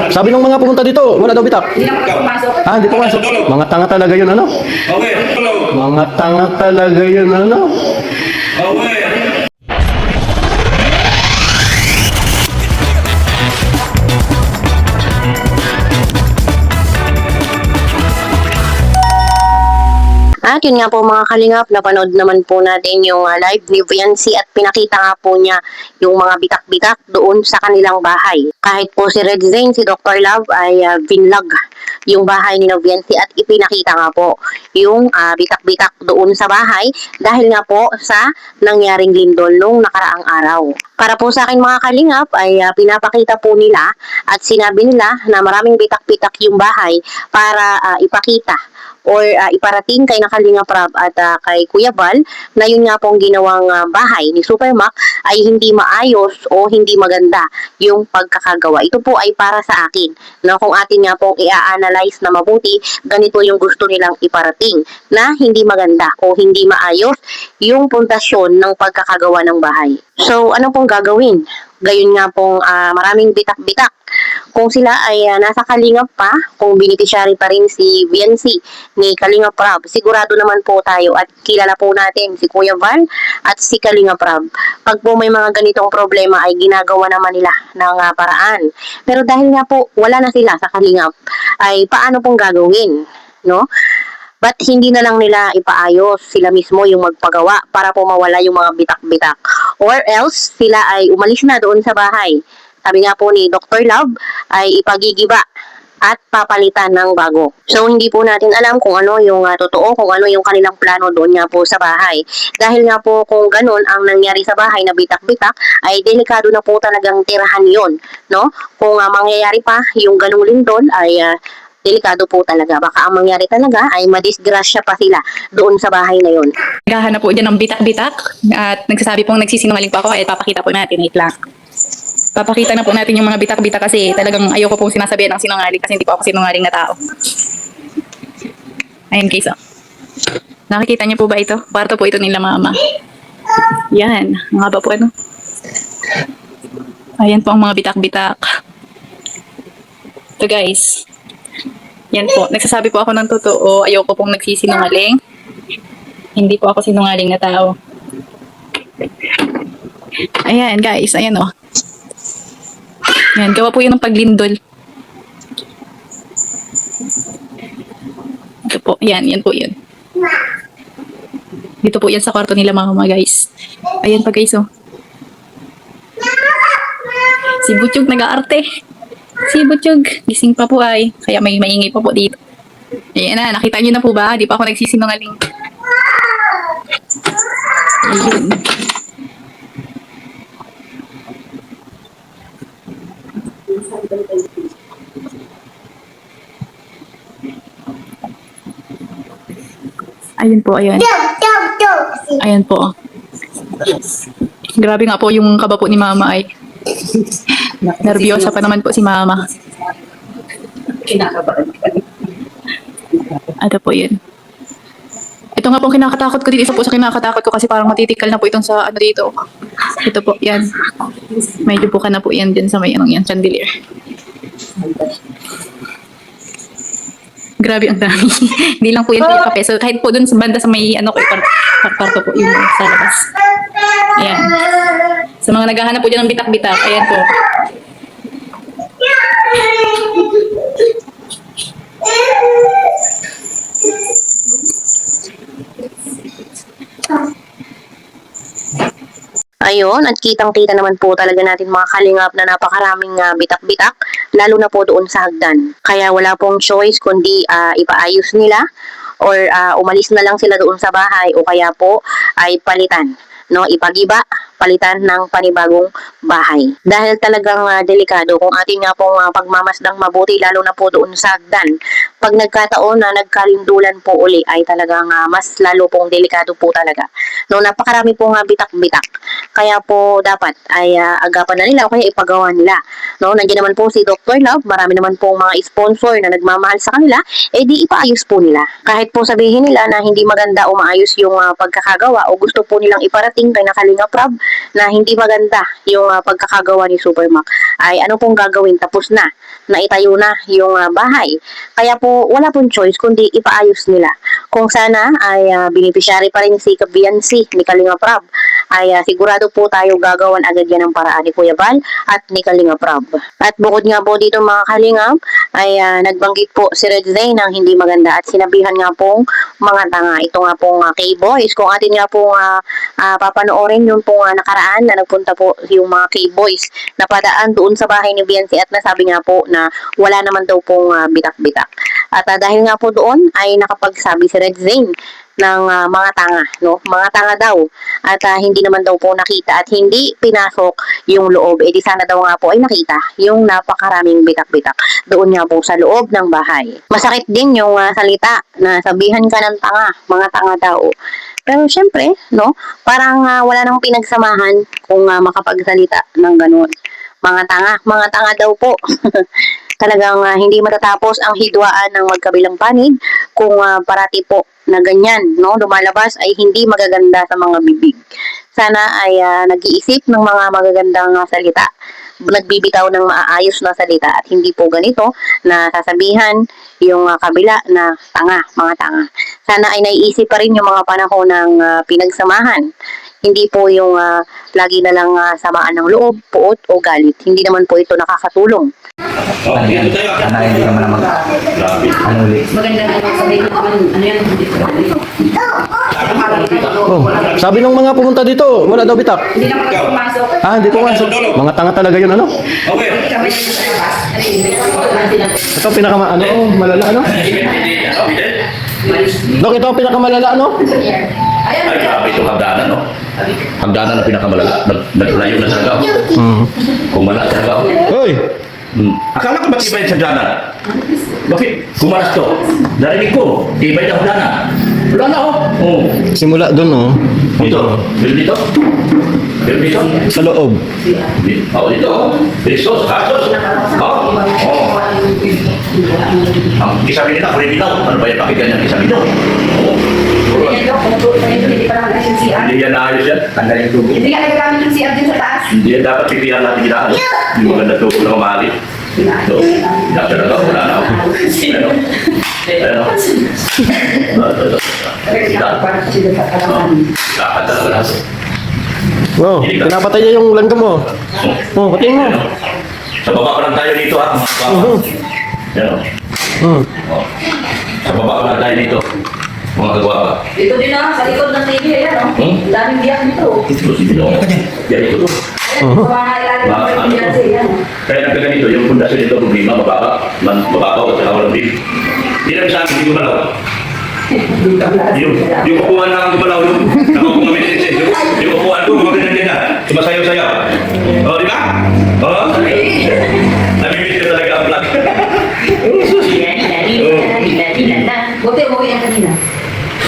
Sabi ng mga pumunta dito, wala daw bitak. Hindi na ako pumasok. Ah, hindi pumasok. Mga tanga talaga yun, ano? Okay, tulog. Mga tanga talaga yun, ano? Okay. At yun nga po mga kalingap, napanood naman po natin yung live ni Viancy at pinakita nga po niya yung mga bitak-bitak doon sa kanilang bahay. Kahit po si Red Zane, si Dr. Love ay vinlog yung bahay ni Viancy at ipinakita nga po yung bitak-bitak doon sa bahay dahil nga po sa nangyaring lindol nung nakaraang araw. Para po sa akin mga kalingap ay pinapakita po nila at sinabi nila na maraming bitak-bitak yung bahay para ipakita or iparating kay Nakalinga Prab at kay Kuya Val na yun nga pong ginawang bahay ni Supermac ay hindi maayos o hindi maganda yung pagkakagawa. Ito po ay para sa akin. No, kung atin nga pong i-analyze na mabuti, ganito yung gusto nilang iparating na hindi maganda o hindi maayos yung pundasyon ng pagkakagawa ng bahay. So, ano pong gagawin? Gayon nga pong maraming bitak-bitak. Kung sila ay nasa Kalingap pa, kung beneficiary pa rin si Viancy ni Kalingap Prab, sigurado naman po tayo at kilala po natin si Kuya Val at si Kalingap Prab. Pag po may mga ganitong problema ay ginagawa naman nila ng paraan. Pero dahil nga po wala na sila sa Kalingap, ay paano pong gagawin? No? Ba't hindi na lang nila ipaayos sila mismo yung magpagawa para po mawala yung mga bitak-bitak? Or else, sila ay umalis na doon sa bahay. Sabi nga po ni Dr. Love ay ipagigiba at papalitan ng bago. So, hindi po natin alam kung ano yung totoo, kung ano yung kanilang plano doon nga po sa bahay. Dahil nga po kung ganun ang nangyari sa bahay na bitak-bitak, ay delikado na po talagang tirahan yon, no? Kung mangyayari pa yung ganung lindol ay delikado po talaga. Baka ang mangyari talaga ay madisgrasya pa sila doon sa bahay na yon. Naghahanap po dyan ng bitak-bitak at nagsasabi pong nagsisinungaling po ako, papakita po natin. Wait lang. Papakita na po natin yung mga bitak-bitak kasi talagang ayoko pong sinasabihan ng sinungaling kasi hindi po ako sinungaling na tao. Ayan guys, oh. Nakikita niyo po ba ito? Kwarto po ito nila mama. Yan. Ang haba po ano. Ayan po ang mga bitak-bitak. Ito guys. Yan po. Nagsasabi po ako ng totoo. Ayoko pong nagsisinungaling. Hindi po ako sinungaling na tao. Ayan guys. Ayan o. Ayan. Gawa po yun ng paglindol. Ito po. Yan. Yan po yun. Dito po yan sa kwarto nila mama guys. Ayan pa guys o. Si Butchog nag-aarte. Si Butchog, gising pa po ay. Kaya may maingay pa po dito. Ayan na, nakita niyo na po ba? Di pa ako nagsisinungaling. Ayun. Ayun po, ayan. Ayan po. Grabe nga po yung kaba po ni mama ay. Nervyosa pa naman po si mama. Ano po yun? Ito nga po kinakatakot ko dito. Isa po sa kinakatakot ko kasi parang matitikal na po itong sa ano dito. Ito po, yan. Medyo buka na po yan dyan sa may anong yan, chandelier. Grabe ang dami. Hindi lang po yun sa kape. So kahit po dun sa banda sa may ano ko, parto po yung sa labas. Ayan. Sa mga naghahanap po dyan ng bitak-bitak, ayan po. Ayun, at kitang-kita naman po talaga natin mga kalingap na napakaraming bitak-bitak, lalo na po doon sa hagdan. Kaya wala pong choice kundi ipaayos nila or umalis na lang sila doon sa bahay o kaya po ay palitan. No, ipagiba, palitan ng panibagong bahay. Dahil talagang delikado kung atin nga pong pagmamasdang mabuti, lalo na po doon sa hagdan. Pag nagkataon na nagkalindulan po uli ay talagang mas lalo pong delikado po talaga. No, napakarami pong bitak-bitak. Kaya po dapat ay agapan na nila o kaya ipagawa nila. No, nandiyan naman po si Dr. Love, marami naman pong mga sponsor na nagmamahal sa kanila, di ipaayos po nila. Kahit po sabihin nila na hindi maganda o maayos yung pagkakagawa o gusto po nilang iparating kay Nakalinga Prab na hindi maganda yung pagkakagawa ni Supermac, ay ano pong gagawin? Tapos na, naitayo na yung bahay. Kaya po, wala pong choice kundi ipaayos nila. Kung sana ay beneficiary pa rin si Kabiansi ni Kalinga Prab, ay sigurado po tayo gagawan agad yan ng paraan ni Kuya Bal at ni Kalinga Prab. At bukod nga po dito mga Kalingap, ay nagbanggit po si Red Zane ng hindi maganda at sinabihan nga pong mga tanga. Ito nga pong K-Boys. Kung atin nga pong papanoorin yung pong nakaraan na nagpunta po yung mga K-Boys na padaan doon sa bahay ni Bianci at nasabi nga po na wala naman daw pong bitak-bitak. At dahil nga po doon ay nakapagsabi si Red Zane ng mga tanga, no? Mga tanga daw. At hindi naman daw po nakita at hindi pinasok yung loob. Eh di sana daw nga po ay nakita yung napakaraming bitak-bitak doon nga po sa loob ng bahay. Masakit din yung salita na sabihan ka ng tanga, mga tanga daw. Pero syempre, no? Parang wala nang pinagsamahan kung makapagsalita ng ganun. Mga tanga daw po. Talagang hindi matatapos ang hidwaan ng magkabilang panig kung parati po na ganyan, no? Lumalabas ay hindi magaganda sa mga bibig. Sana ay nag-iisip ng mga magagandang salita, nagbibitaw ng maayos na salita at hindi po ganito na sasabihan yung kabila na tanga, mga tanga. Sana ay naiisip pa rin yung mga panahon ng pinagsamahan. Hindi po yung lagi na lang samaan ng loob, puot o galit. Hindi naman po ito nakakatulong. Oh, dito tayo. Sana hindi ka man ano ulit. Maganda na sabihin ko naman, ano yan? Oh, sabi ng mga pumunta dito, wala daw bitak. Hindi naman ako pumasok. Ah, hindi po nga. Mga tanga talaga yun, ano? Okay. Kami sa labas. Ito ano, malala, ano? Dok, ito ang pinakamalala, ano? Ayan, Ay, grabe ito hagdanan, no? Hagdanan na pinakamalala. Naglayo na talaga ako. Kumalas talaga ako. Hoy! Akala ko ba tibay sa hagdanan? Bakit? Kumalas to. Narinig ko, tibay na hagdanan. Wala na ako. Oo. Simula dun, oh. Dito. Dito. Dito. Sa loob. Oh, dito. Pesos, kasos. Oh. Ang kisabi nila, kulit nila. Ano ba yung pakinggan niya kisabi nila? hindi pa naman yung CR. Hindi yan naayos yan. Tanda yung tubo. Hindi ka nagagamit yung CR din sa taas. Hindi yan dapat pipihan natin ginaan. Hindi maganda tubo na mamali. So, dapat na ako. Wala na ako. Ano? Ano? Lakad talaga na ako. Wow, pinapatay niya yung langgam mo. Oh, patayin mo. Sa baba pa lang tayo dito ha. Ano? Oh. Sa baba pa lang tayo dito. Mga kagwapa. Dito din na, sa likod ng TV, ayan o. Daming biyak dito. Ito si Pino. Yan ito. Kaya nagkaganito, yung pundasyon nito, problema, mababa o saka walang beef. Hindi lang sa amin, hindi gumalaw. Yung upuan lang ang gumalaw, yung nakakong yung upuan ko, gumaganda din na. Sumasayaw-sayaw. O, di ba? O? Namimiss ko talaga ang vlog. Buti mo yan kanina.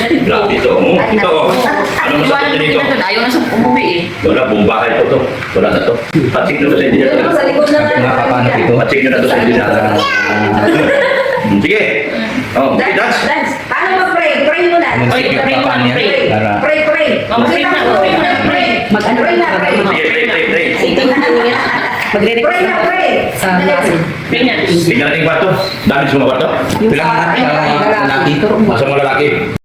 Grabe ito. Ito, ano masakit na dito? Ayaw na siya umuwi eh. Wala, buong bahay ko to. Wala na to. Patsik na to sa engineer. Dito sa likod na Nakapanap ito. Patsik na to sa engineer. Sige. Oh, okay, dance. Dance. Paano mag-pray? Pray mo na. Ay, Pray mo na. paano yan? Pray. Para- Pray, pray. Pray na. Pray na. Pray. Mag-ano? Pray na. Pray. Sige, pray. Pray na. Pray. Sa pray na. Tingnan natin yung kwarto. Dami sa mga kwarto. Bilang anak sa lalaki. Sa mga lalaki.